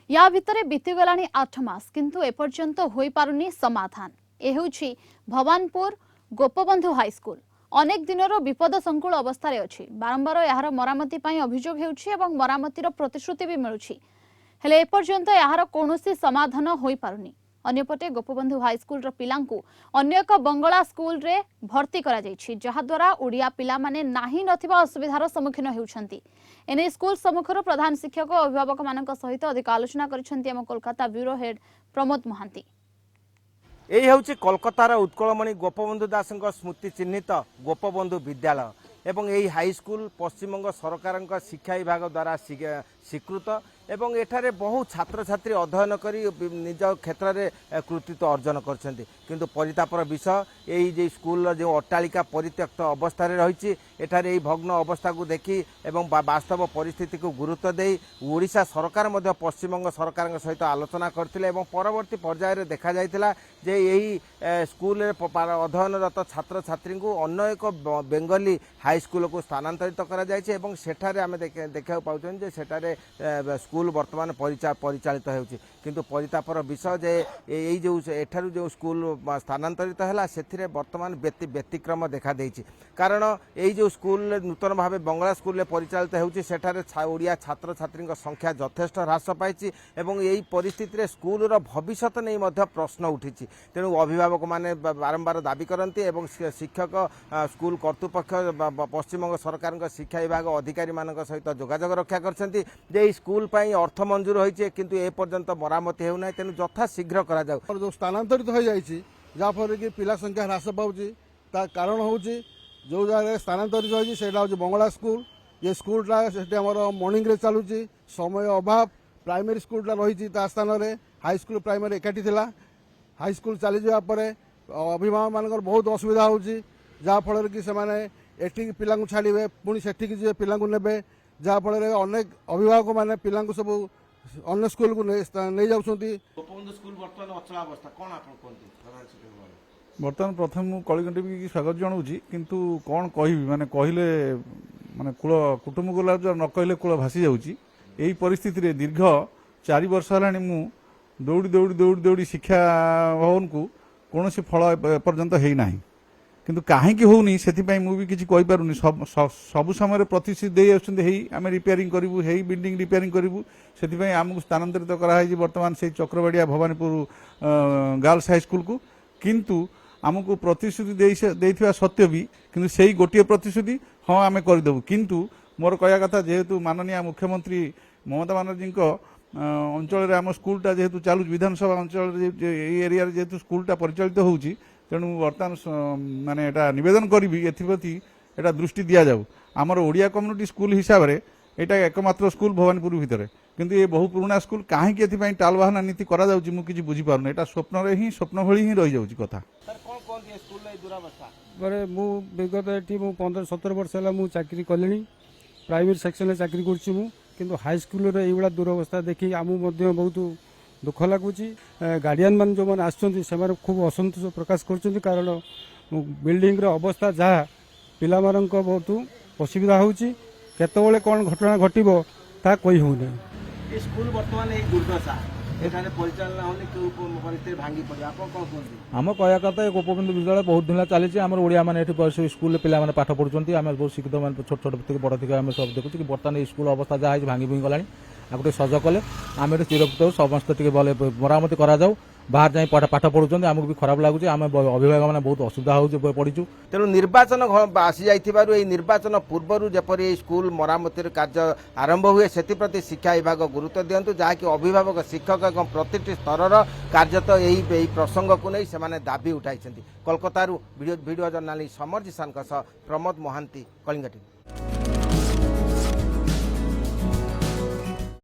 या भितर बीतीगलानी 8 मास किंतु एपर्यंत होई पारुनी समाधान। ए हेउछि भवानपुर गोपबंधु हाईस्कूल अनेक दिनर विपद संकुल अवस्था अच्छी। बारंबार यार मरामती अभियोग हेउछि एवं मरामतीर प्रतिश्रुति भी मिलुछि, हेले एपर्यंत यार कौनसी समाधान होई पारुनी। अन्यपटे गोपबंधु हाईस्कूल पिलांकु अन्य एक बंगला स्कूल रे भर्ती करा जायछि, जहा द्वारा ओडिया पिला माने नाही नथिबा असुविधार सम्मुखीन हेउछंती। एने स्कूल सम्मुखर प्रधान शिक्षक और अभिभावक मानक सहित अधिक आलोचना करिसेंती हम कोलकाता ब्यूरो हेड प्रमोद महांती। यही हूँ कोलकातार उत्कलमणि गोपबंधु दास स्मृति चिन्हित गोपबंधु विद्यालय एवं यही हाईस्कूल पश्चिमबंग सरकार शिक्षा विभाग द्वारा स्वीकृत एवं एठारे बहु छात्र छात्री अध्ययन करी निज क्षेत्र में कृतित्व अर्जन करछन्ति। किंतु परितापर विषय यही जे स्कूल जो अट्टालिका परित्यक्त अवस्था रही एठारे यही भग्न अवस्था को देखी एवं वास्तव परिस्थिति को गुरुत्व दे ओडिशा सरकार मध्य पश्चिमबंग सरकार सहित आलोचना करथिले एवं परवर्ती पर्यायर देखा जायतिला जे यही स्कूल अध्ययनरत छात्र छात्री को अन्य एक बेंगली हाईस्कूल को स्थानांतरित करा जायछि एवं सेठारे आमे देखा पाउछन जे सेठारे स्कूल वर्तमान परिचालित होउछि। किंतु परितापर विषय जे यही जो एठारु जो स्कूल स्थानांतरित है से वर्तमान व्यतिक्रम देखा देछि। कारण यही जो स्कूल नूतन भाव बंगला स्कूल परिचालित होउछि सेठारे ओडिया छात्र छात्री संख्या यथेष्ट ह्रास पाइछि एवं यही परिस्थिति स्कूल भविष्य नहीं मध्य प्रश्न उठिछि। तेणु अभिभावक माने बारंबार दाबी करती एवं शिक्षक स्कूल कर्तृपक्ष पश्चिमबंग सरकार शिक्षा विभाग अधिकारी मानक सहित जोगाजोग रक्षा करछन्ति जे स्कूल पाई अर्थ मंजूर होइछे किंतु ए पर्यंत मरामती हेउना। तेणु यथा शीघ्र करा जाऊ जो स्थानांतरित हो जाइछि जाफर कि पिला संख्या ह्रास पाउछि ता कारण होउछि जो जगह स्थानांतरित होइछि सेटा होछि बंगला स्कूल। ये स्कूलटा सेठी हमर मॉर्निंग रे चालुछि, समय अभाव प्राइमरी स्कूलटा रहिछि ता स्थान रे हाई स्कूल प्राइमरी एकाठी थिला। हाई स्कूल चली जावा परे अभिभावक मानकर बहुत असुविधा होउछि जा फल कि सेमाने एठी पिला को छाड़िबे पुणी सेठी जे पिला को नेबे जा फल अनेक अभिभावक माने पिला को सब अन्य स्कूल को नहीं जाउछंती। गोपबंधु स्कूल वर्तमान अचल अवस्था कोन आपन कोन बर्तमान प्रथम मु कलिंग टीवी की स्वागत जनाऊँगी किंतु कौन कहि माने कहले माने कूल कुटुंब को न कहले कूल भासी जाऊँगी। यही परिस्थिति रे दीर्घ 4 वर्ष है मु दौड़ी दौड़ी दौड़ी दौड़ी शिक्षा भवन को कौन फल एपर्यंत है किंतु कहीं होनी से मुझे किसी कहीपरूनी सब समय प्रतिश्रुति दे आम रिपेयरिंग करूँ है बिल्डिंग रिपेयरिंग करूँ से आमको स्थानांतरित कराई बर्तमान से चक्रबाड़िया भवानीपुर गर्ल्स हाईस्कूल को किंतु आमको प्रतिश्रुति देथिबा सत्य भी किंतु से गोटे प्रतिश्रुति हाँ आम करदेबू। किंतु मोर कहया कथा जेहेतु माननीय मुख्यमंत्री ममता बनर्जी अंचल आम स्कूलटा जेहेतु चालू विधानसभा अंचल एरिया जेहेतु स्कूलटा परिचालित होउची तेणु बर्तमान माने एटा निवेदन करी एप्रति एटा दृष्टि दि जाऊ। आमर ओडिया कम्युनिटी स्कूल हिसाब से यहाँ एकमात्र स्कूल भवानीपुर भितर किंतु ये बहु पुराना स्कूल कहीं टालबाहाना नीति करा जाउची मु किछि बुझी पारुनी। एटा स्वप्न भली ही रही जाउची कथा। मु विगत एठी मु 15-17 वर्ष है मु चाकरी कलिनी प्राइवेट सेक्शन चाकरी करछि मु किंतु हाई स्कूल रे एइबा दुरवस्था देखि आमु मध्ये बहुत दुख लगुच। गार्डियन मान जो मैंने आसुँच से खूब असंतोष प्रकाश कर कारण बिल्डिंग अवस्था जहाँ पिला बहुत असुविधा होती केतबले कौन घटना घटो ता कही होनी। स्कूल वर्तमान दुर्दशा एठाने परिचालन होनी के परिस्थिति भांगी पड़े आप कौन कहते आम कहया कथा गोपबंधु विद्यालय बहुत दिन चली आम ओडिया मैंने स्कूल पे पाठ पढ़ुंट आम बहुत शिक्षित मैंने छोट छोट बड़ थी आम सब देखुँ कि बर्तमान स्कूल अवस्था जहाँ भांगी भूंगी गला आगे सज कले आम चिरकृत समस्त मरामती करा जाऊ बाहर जाए पाठ पढ़ुं आमको भी खराब लगुच आम अभिभावक मैंने बहुत असुविधा हो पड़ू। तेणु निर्वाचन आसी जाई निर्वाचन पूर्व जपरी स्कूल मरामती कार्य आरंभ हुए से शिक्षा विभाग गुरुत्व दिंतु जहाँकि अभिभावक शिक्षक और प्रति स्तर कार्यत यही प्रसंग को नहीं से दाबी उठाई। कोलकाता वीडियो जर्नालिस्ट समर जिसान प्रमोद महांती कलिंग टीवी।